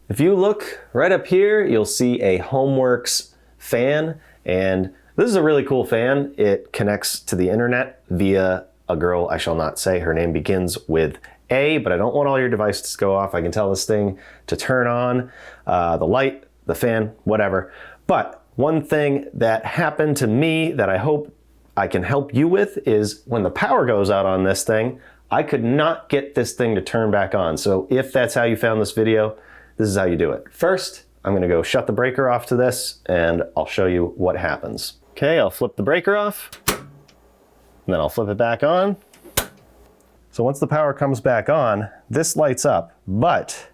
If you look right up here, you'll see a Homewerks fan, and this is a really cool fan. It connects to the internet via a girl I shall not say. Her name begins with A, but I don't want all your devices to go off. I can tell this thing to turn on the light, the fan, whatever. But one thing that happened to me that I hope I can help you with is when the power goes out on this thing, I could not get this thing to turn back on. So if that's how you found this video, this is how you do it. First, I'm gonna go shut the breaker off to this and I'll show you what happens. Okay, I'll flip the breaker off and then I'll flip it back on. So once the power comes back on, this lights up, but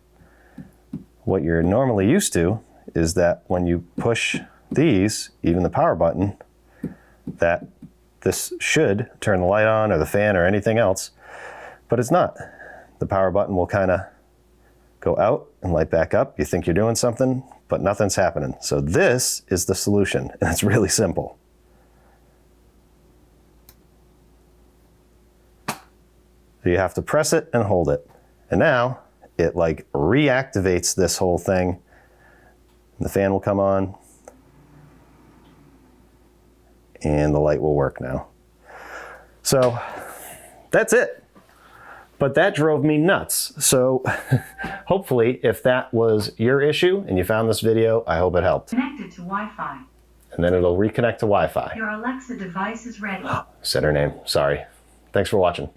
what you're normally used to is that when you push these, even the power button, that this should turn the light on or the fan or anything else, but it's not. The power button will kind of go out and light back up. You think you're doing something, but nothing's happening. So this is the solution, and it's really simple. So you have to press it and hold it. And now it like reactivates this whole thing. The fan will come on and the light will work now. So that's it. But that drove me nuts. So hopefully if that was your issue and you found this video, I hope it helped. Connected to Wi-Fi. And then it'll reconnect to Wi-Fi. Your Alexa device is ready. Said her name, sorry. Thanks for watching.